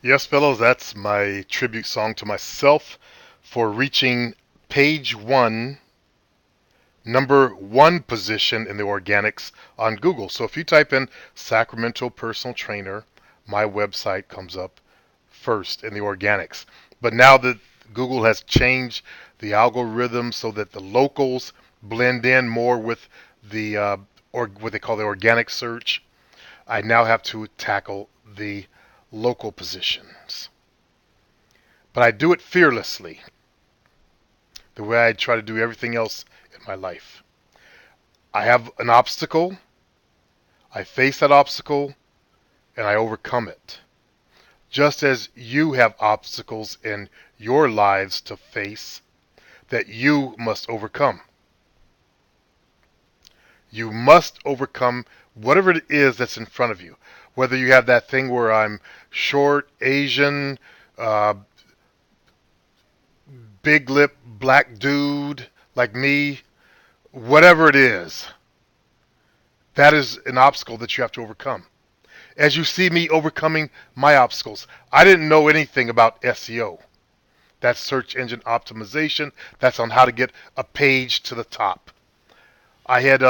Yes, fellows, that's my tribute song to myself for reaching page one, number 1 position in the organics on Google. So if you type in Sacramento Personal Trainer, my website comes up first in the organics. But now that Google has changed the algorithm so that the locals blend in more with the or what they call the organic search, I now have to tackle the local positions. But I do it fearlessly, the way I try to do everything else in my life. I have an obstacle, I face that obstacle, and I overcome it. Just as you have obstacles in your lives to face that you must overcome. You must overcome whatever it is that's in front of you. Whether you have that thing where I'm short, Asian, uh, big lip, black dude like me, whatever it is, that is an obstacle that you have to overcome. As you see me overcoming my obstacles, I didn't know anything about SEO. That's search engine optimization. That's on how to get a page to the top. I had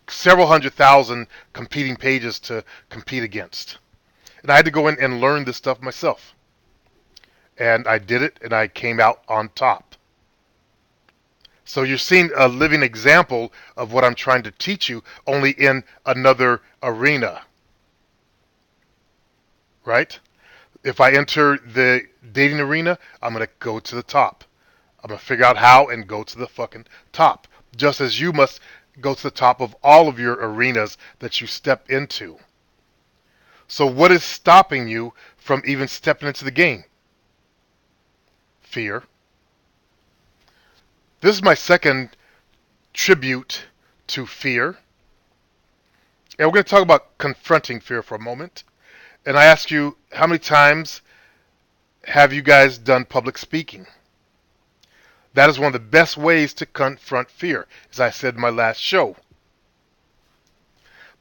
several 100,000 competing pages to compete against. And I had to go in and learn this stuff myself. And I did it, and I came out on top. So you're seeing a living example of what I'm trying to teach you, only in another arena. Right? If I enter the dating arena, I'm going to go to the top. I'm going to figure out how and go to the fucking top. Just as you must go to the top of all of your arenas that you step into. So what is stopping you from even stepping into the game? Fear. This is my second tribute to fear. And we're going to talk about confronting fear for a moment. And I ask you, how many times have you guys done public speaking? That is one of the best ways to confront fear, as I said in my last show.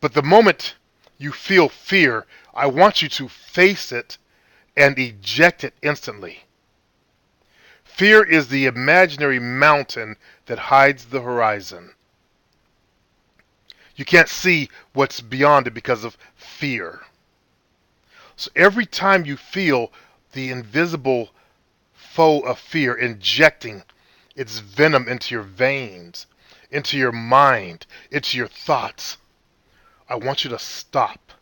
But the moment you feel fear, I want you to face it and eject it instantly. Fear is the imaginary mountain that hides the horizon. You can't see what's beyond it because of fear. So every time you feel the invisible foe of fear injecting its venom into your veins, into your mind, into your thoughts, I want you to stop.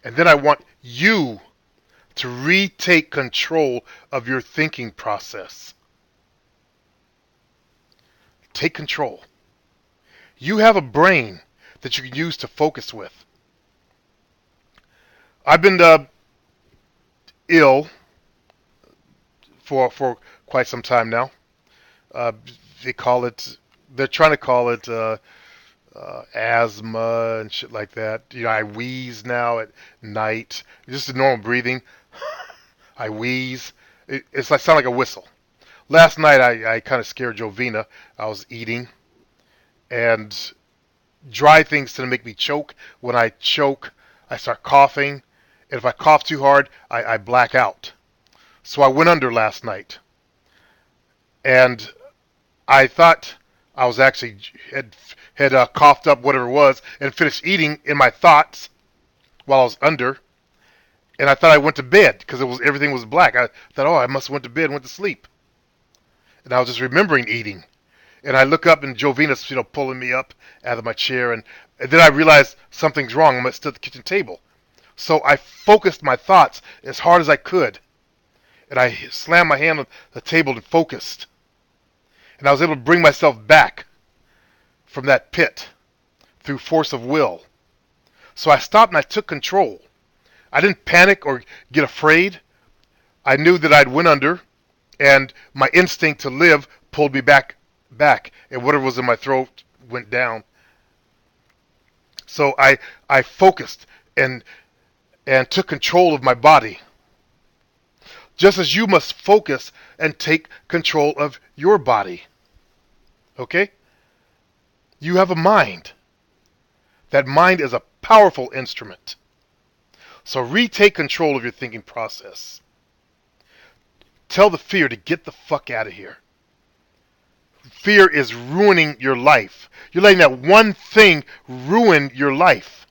And then I want you to retake control of your thinking process. Take control. You have a brain that you can use to focus with. I've been ill for quite some time now. Uh, they're trying to call it asthma and shit like that. You know, I wheeze now at night. Just a normal breathing. I wheeze. It's like sound like a whistle. Last night I kind of scared Jovina. I was eating, and dry things tend to make me choke. When I choke, I start coughing, and if I cough too hard, I black out. So I went under last night, and I thought I was actually had coughed up whatever it was and finished eating in my thoughts while I was under, and I thought I went to bed because everything was black. I thought, oh, I must have went to bed and went to sleep, and I was just remembering eating. And I look up and Jovina's, pulling me up out of my chair, and then I realized something's wrong. I'm still at the kitchen table. So I focused my thoughts as hard as I could, and I slammed my hand on the table and focused. And I was able to bring myself back from that pit through force of will. So I stopped and I took control. I didn't panic or get afraid. I knew that I'd went under, and my instinct to live pulled me back, and whatever was in my throat went down. So I focused and took control of my body. Just as you must focus and take control of your body. Okay? You have a mind. That mind is a powerful instrument. So retake control of your thinking process. Tell the fear to get the fuck out of here. Fear is ruining your life. You're letting that one thing ruin your life.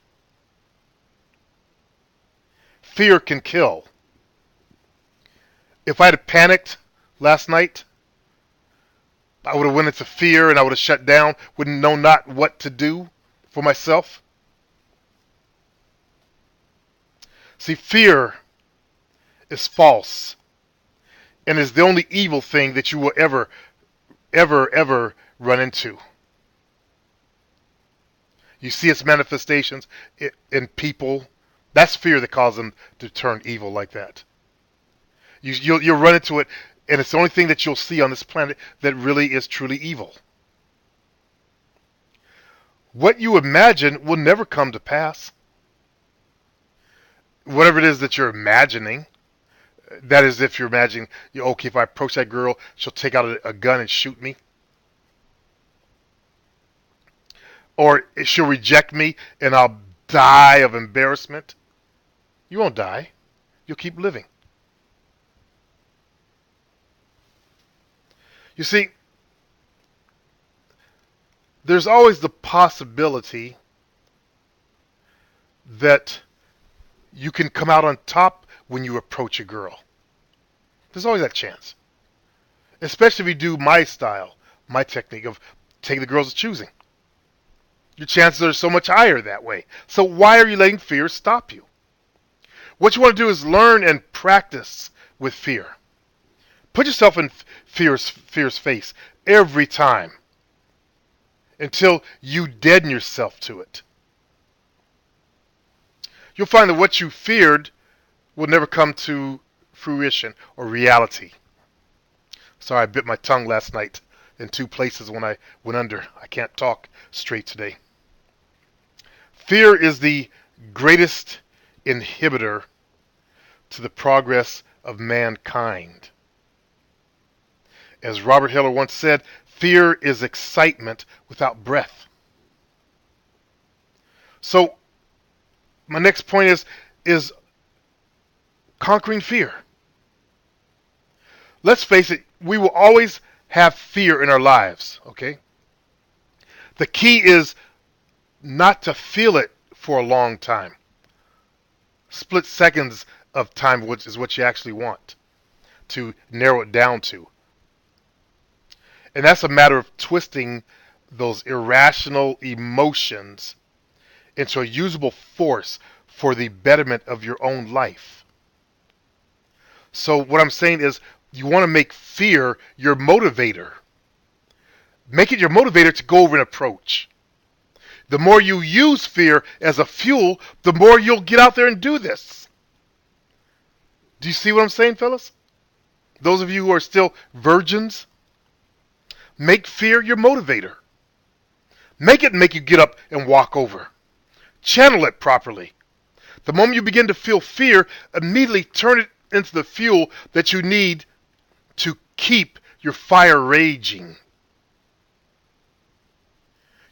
Fear can kill. If I had panicked last night, I would have went into fear and I would have shut down, wouldn't know not what to do for myself. See, fear is false and is the only evil thing that you will ever run into. You see its manifestations in people. That's fear that causes them to turn evil like that. You'll run into it, and it's the only thing that you'll see on this planet that really is truly evil. What you imagine will never come to pass. Whatever it is that you're imagining, that is if you're imagining, okay, if I approach that girl, she'll take out a gun and shoot me. Or she'll reject me and I'll die of embarrassment. You won't die. You'll keep living. You see, there's always the possibility that you can come out on top when you approach a girl. There's always that chance. Especially if you do my style, my technique of taking the girls of choosing. Your chances are so much higher that way. So why are you letting fear stop you? What you want to do is learn and practice with fear. Put yourself in fear's face every time until you deaden yourself to it. You'll find that what you feared will never come to fruition or reality. Sorry, I bit my tongue last night in two places when I went under. I can't talk straight today. Fear is the greatest inhibitor to the progress of mankind. As Robert Heller once said, fear is excitement without breath. So, my next point is conquering fear. Let's face it, we will always have fear in our lives, okay? The key is not to feel it for a long time. Split seconds of time is what you actually want to narrow it down to. And that's a matter of twisting those irrational emotions into a usable force for the betterment of your own life. So what I'm saying is you want to make fear your motivator. Make it your motivator to go over and approach. The more you use fear as a fuel, the more you'll get out there and do this. Do you see what I'm saying, fellas? Those of you who are still virgins, make fear your motivator. Make it make you get up and walk over. Channel it properly. The moment you begin to feel fear, immediately turn it into the fuel that you need to keep your fire raging.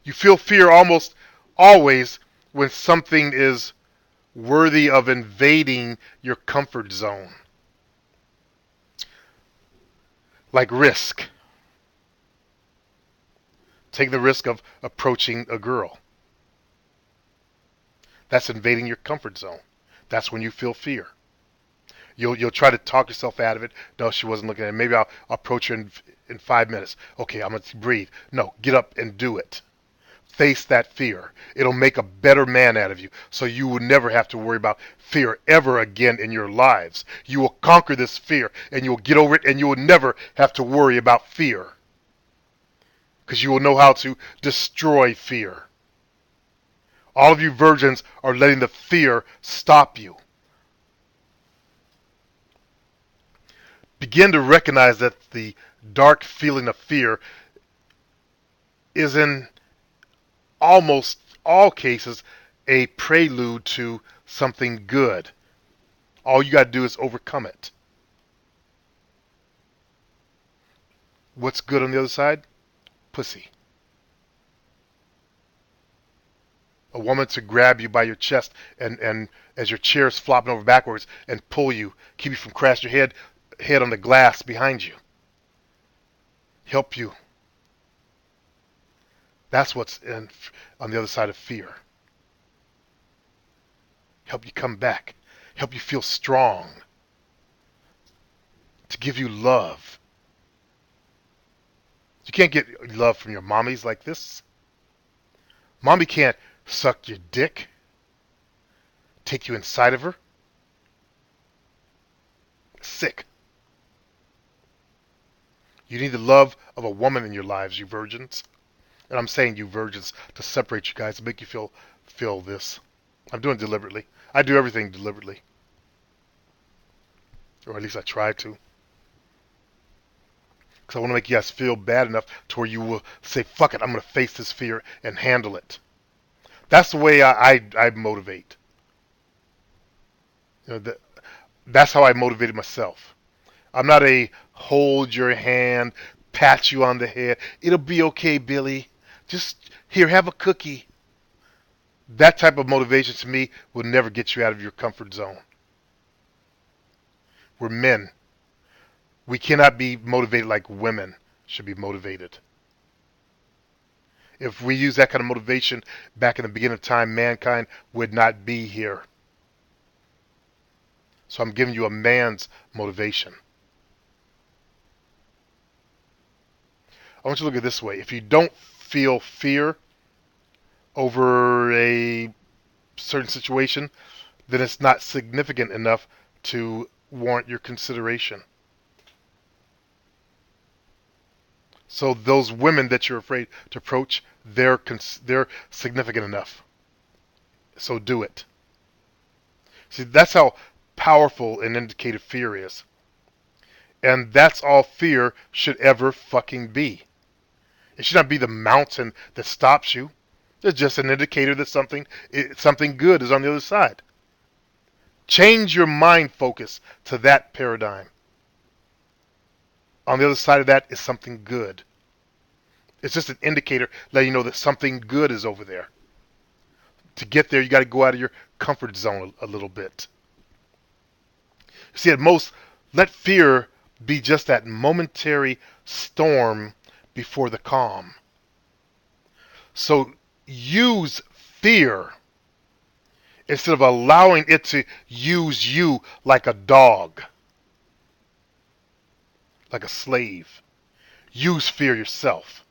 You feel fear almost always when something is worthy of invading your comfort zone. Like risk. Take the risk of approaching a girl. That's invading your comfort zone. That's when you feel fear. You'll try to talk yourself out of it. No, she wasn't looking at me. Maybe I'll approach her in 5 minutes. Okay, I'm going to breathe. No, get up and do it. Face that fear. It'll make a better man out of you, so you will never have to worry about fear ever again in your lives. You will conquer this fear, and you will get over it, and you will never have to worry about fear. Because you will know how to destroy fear. All of you virgins are letting the fear stop you. Begin to recognize that the dark feeling of fear is in almost all cases a prelude to something good. All you got to do is overcome it. What's good on the other side? Pussy. A woman to grab you by your chest and as your chair is flopping over backwards and pull you, keep you from crashing your head on the glass behind you. Help you. That's what's on the other side of fear. Help you come back. Help you feel strong. To give you love. You can't get love from your mommies like this. Mommy can't suck your dick. Take you inside of her. Sick. You need the love of a woman in your lives, you virgins. And I'm saying you virgins to separate you guys, to make you feel this. I'm doing it deliberately. I do everything deliberately. Or at least I try to. Because I want to make you guys feel bad enough to where you will say, fuck it, I'm going to face this fear and handle it. That's the way I motivate. You know, that's how I motivated myself. I'm not a hold your hand, pat you on the head. It'll be okay, Billy. Just here, have a cookie. That type of motivation to me will never get you out of your comfort zone. We're men. We cannot be motivated like women should be motivated. If we use that kind of motivation back in the beginning of time, mankind would not be here. So I'm giving you a man's motivation. I want you to look at it this way. If you don't feel fear over a certain situation, then it's not significant enough to warrant your consideration. So those women that you're afraid to approach, they're significant enough. So do it. See, that's how powerful an indicator fear is. And that's all fear should ever fucking be. It should not be the mountain that stops you. It's just an indicator that something good is on the other side. Change your mind focus to that paradigm. On the other side of that is something good. It's just an indicator letting you know that something good is over there. To get there, you got to go out of your comfort zone a little bit. See, at most, let fear be just that momentary storm before the calm. So use fear instead of allowing it to use you like a dog, like a slave. Use fear yourself.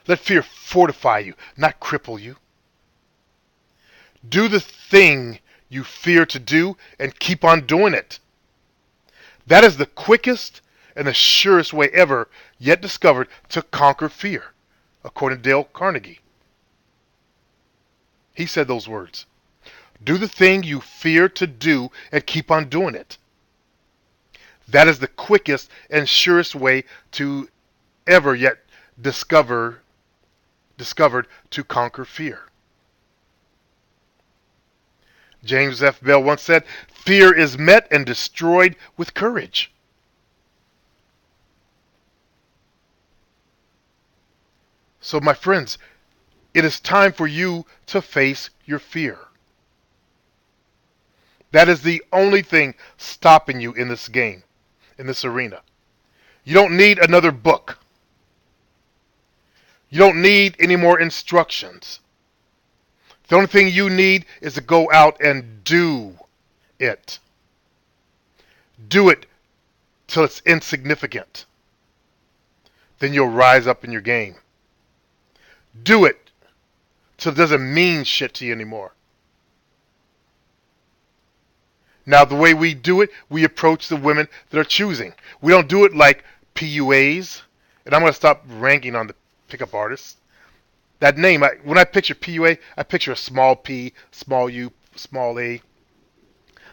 Let fear fortify you, not cripple you. Do the thing you fear to do and keep on doing it. That is the quickest and the surest way ever yet discovered to conquer fear, according to Dale Carnegie. He said those words. Do the thing you fear to do and keep on doing it. That is the quickest and surest way to ever yet discovered to conquer fear. James F. Bell once said, fear is met and destroyed with courage. So, my friends, it is time for you to face your fear. That is the only thing stopping you in this game, in this arena. You don't need another book. You don't need any more instructions. The only thing you need is to go out and do it. Do it till it's insignificant. Then you'll rise up in your game. Do it till it doesn't mean shit to you anymore. Now, the way we do it, we approach the women that are choosing. We don't do it like PUAs. And I'm going to stop ranking on the pickup artists. That name, when I picture PUA, I picture a small p, small u, small a.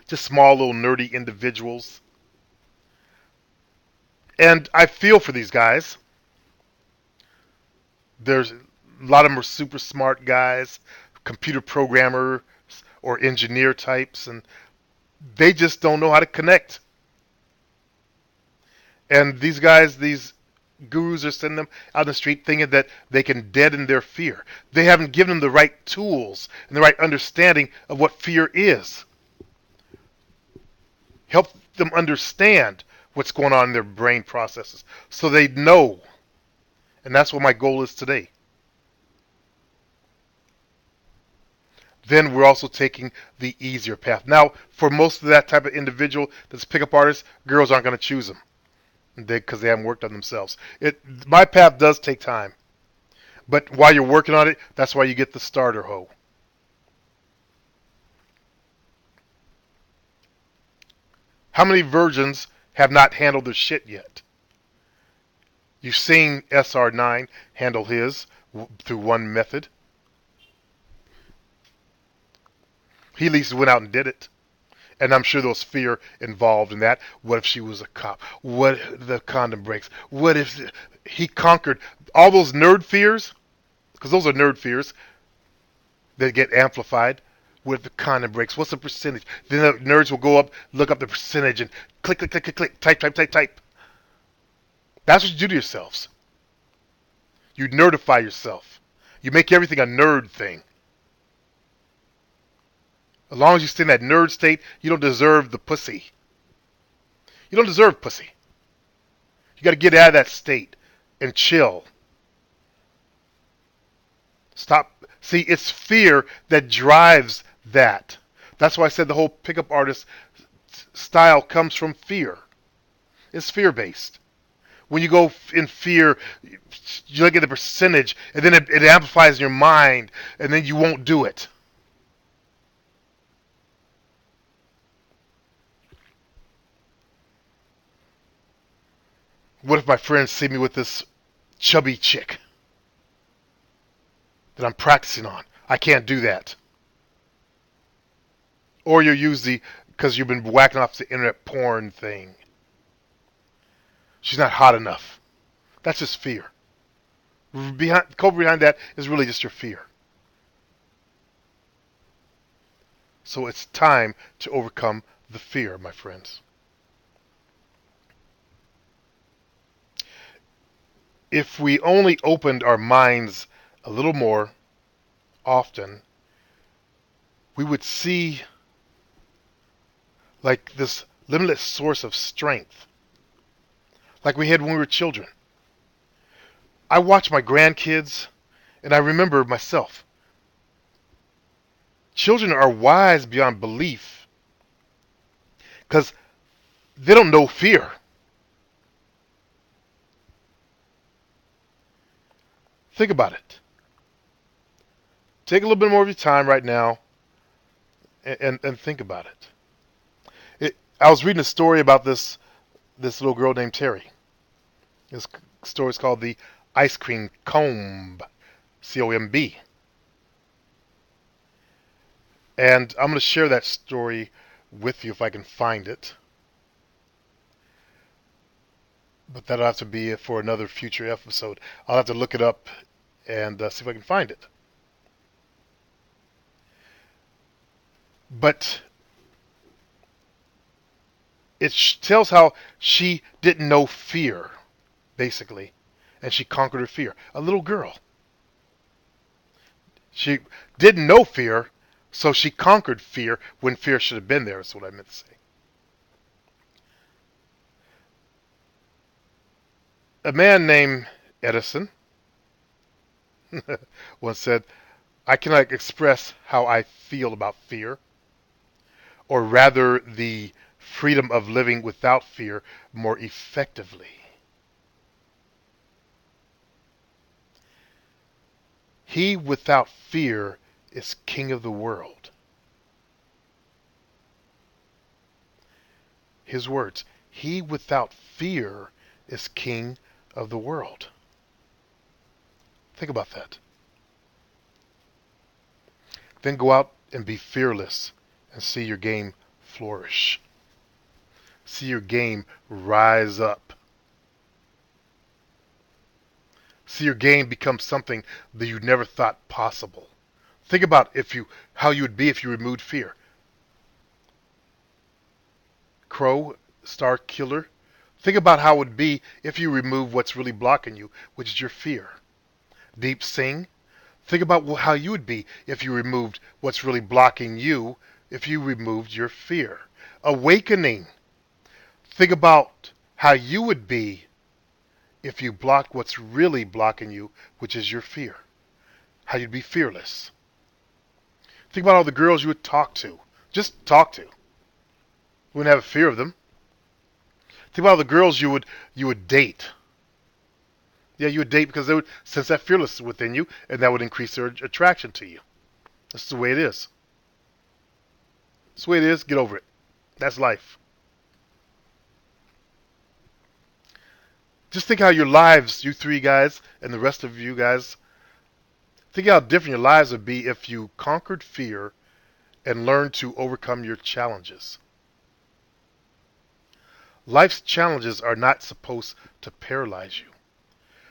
Just small little nerdy individuals. And I feel for these guys. There's a lot of them are super smart guys, computer programmer or engineer types, and they just don't know how to connect. And these guys, these gurus are sending them out in the street thinking that they can deaden their fear. They haven't given them the right tools and the right understanding of what fear is. Help them understand what's going on in their brain processes so they know. And that's what my goal is today. Then we're also taking the easier path. Now, for most of that type of individual that's a pickup artist, girls aren't going to choose them because they haven't worked on themselves. My path does take time. But while you're working on it, that's why you get the starter hoe. How many virgins have not handled their shit yet? You've seen SR9 handle his through one method. He at least went out and did it. And I'm sure there was fear involved in that. What if she was a cop? What if the condom breaks? What if he conquered all those nerd fears? Because those are nerd fears that get amplified. What if the condom breaks? What's the percentage? Then the nerds will go up, look up the percentage, and click, click, click, click, click, type. That's what you do to yourselves. You nerdify yourself. You make everything a nerd thing. As long as you stay in that nerd state, you don't deserve the pussy. You don't deserve pussy. You got to get out of that state and chill. Stop. See, it's fear that drives that. That's why I said the whole pickup artist style comes from fear. It's fear-based. When you go in fear, you look at the percentage, and then it amplifies in your mind, and then you won't do it. What if my friends see me with this chubby chick that I'm practicing on? I can't do that. Or you're usually, because you've been whacking off the internet porn thing. She's not hot enough. That's just fear. Behind that is really just your fear. So it's time to overcome the fear, my friends. If we only opened our minds a little more often, we would see like this limitless source of strength, like we had when we were children. I watch my grandkids, and I remember myself. Children are wise beyond belief because they don't know fear. Think about it. Take a little bit more of your time right now and think about it. I was reading a story about this little girl named Terry. This story is called The Ice Cream Comb, C-O-M-B. And I'm going to share that story with you if I can find it. But that'll have to be for another future episode. I'll have to look it up and see if I can find it. But it tells how she didn't know fear, basically, and she conquered her fear. A little girl. She didn't know fear, so she conquered fear when fear should have been there, is what I meant to say. A man named Edison once said, I cannot express how I feel about fear, or rather the freedom of living without fear more effectively. He without fear is king of the world. His words, he without fear is king of the world. Think about that. Then go out and be fearless and see your game flourish. See your game rise up. See your game become something that you never thought possible. Think about how you would be if you removed fear. Crow, Star Killer, Think about how it would be if you remove what's really blocking you, which is your fear. Deep sing. Think about how you would be if you removed what's really blocking you, if you removed your fear. Awakening. Think about how you would be if you blocked what's really blocking you, which is your fear. How you'd be fearless. Think about all the girls you would talk to. Just talk to. You wouldn't have a fear of them. Think about all the girls you would date. Yeah, you would date because they would sense that fearlessness within you, and that would increase their attraction to you. That's the way it is. That's the way it is. Get over it. That's life. Just think how your lives, you three guys, and the rest of you guys, think how different your lives would be if you conquered fear and learned to overcome your challenges. Life's challenges are not supposed to paralyze you.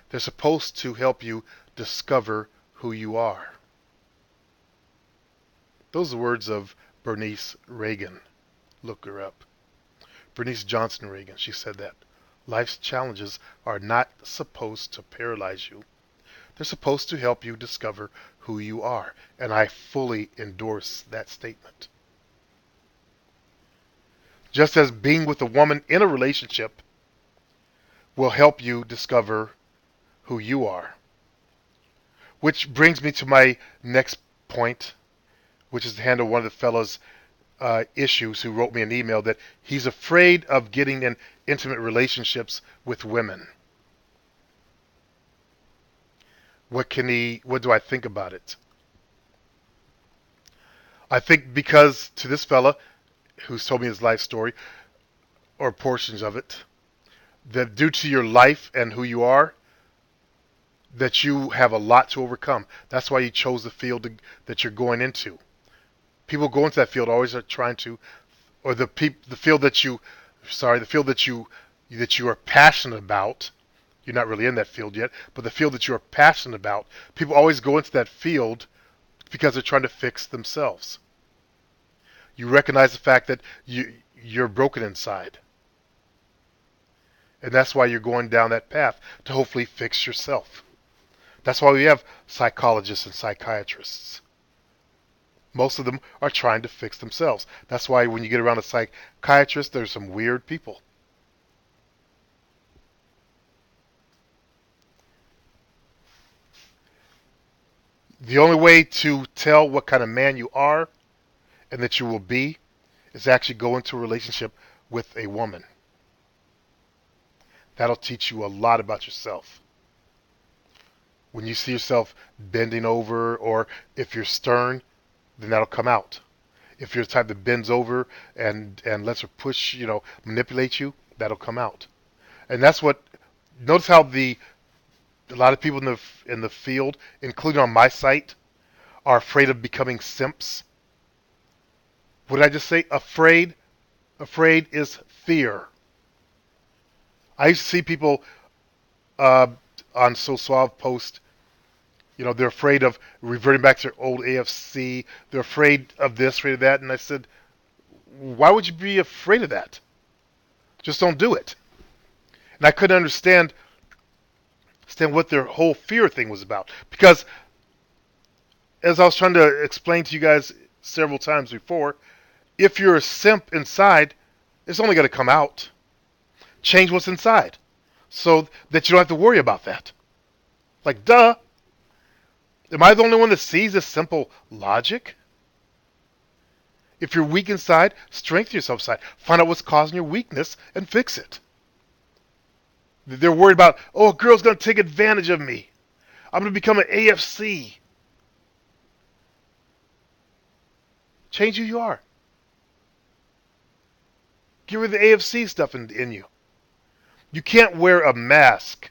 They're supposed to help you discover who you are. Those are the words of Bernice Reagan. Look her up. Bernice Johnson Reagan. She said that. Life's challenges are not supposed to paralyze you. They're supposed to help you discover who you are. And I fully endorse that statement. Just as being with a woman in a relationship will help you discover who you are. Which brings me to my next point, which is to handle one of the fellows' issues who wrote me an email that he's afraid of getting in intimate relationships with women. What do I think about it? I think because to this fella who's told me his life story, or portions of it, that due to your life and who you are, that you have a lot to overcome. That's why you chose the field that you're going into. People go into that field always are trying to, or the field that you are passionate about. You're not really in that field yet, but the field that you are passionate about, people always go into that field because they're trying to fix themselves. You recognize the fact that you're broken inside. And that's why you're going down that path, to hopefully fix yourself. That's why we have psychologists and psychiatrists. Most of them are trying to fix themselves. That's why when you get around a psychiatrist, there's some weird people. The only way to tell what kind of man you are and that you will be is actually go into a relationship with a woman. That'll teach you a lot about yourself. When you see yourself bending over, or if you're stern, then that'll come out. If you're the type that bends over and lets her push, manipulate you, that'll come out. And that's what, notice how a lot of people in the field, including on my site, are afraid of becoming simps. What did I just say? Afraid? Afraid is fear. I used to see people on So Suave post, they're afraid of reverting back to their old AFC. They're afraid of this, afraid of that. And I said, why would you be afraid of that? Just don't do it. And I couldn't understand what their whole fear thing was about. Because as I was trying to explain to you guys several times before, if you're a simp inside, it's only going to come out. Change what's inside so that you don't have to worry about that. Like, duh. Am I the only one that sees this simple logic? If you're weak inside, strengthen yourself inside. Find out what's causing your weakness and fix it. They're worried about, a girl's going to take advantage of me. I'm going to become an AFC. Change who you are. Get rid of the AFC stuff in you. You can't wear a mask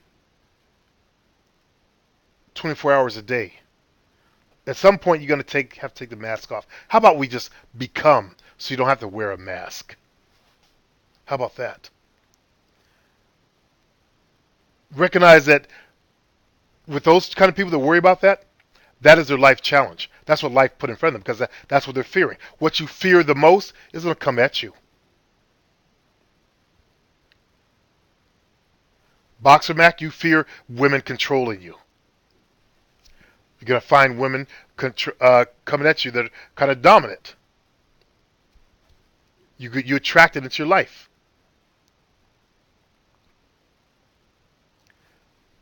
24 hours a day. At some point, you're going to have to take the mask off. How about we just become so you don't have to wear a mask? How about that? Recognize that with those kind of people that worry about that, that is their life challenge. That's what life put in front of them, because that's what they're fearing. What you fear the most is going to come at you. Boxer Mac, you fear women controlling you. You're going to find women coming at you that are kind of dominant. You attract it into your life.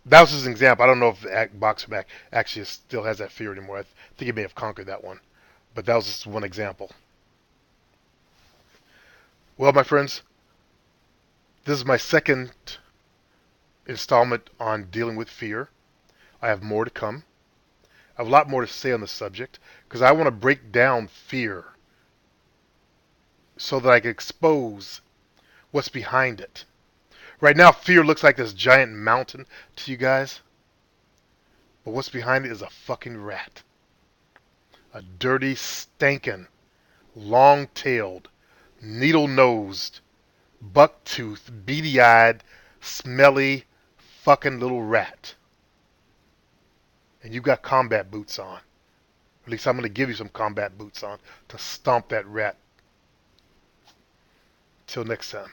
That was just an example. I don't know if Boxer Mac actually still has that fear anymore. I think he may have conquered that one. But that was just one example. Well, my friends, this is my second installment on dealing with fear. I have more to come. I have a lot more to say on the subject because I want to break down fear so that I can expose what's behind it. Right now, fear looks like this giant mountain to you guys, but what's behind it is a fucking rat. A dirty, stinking, long-tailed, needle-nosed, buck-toothed, beady-eyed, smelly, fucking little rat. And you got combat boots on. At least I'm going to give you some combat boots on to stomp that rat. Till next time.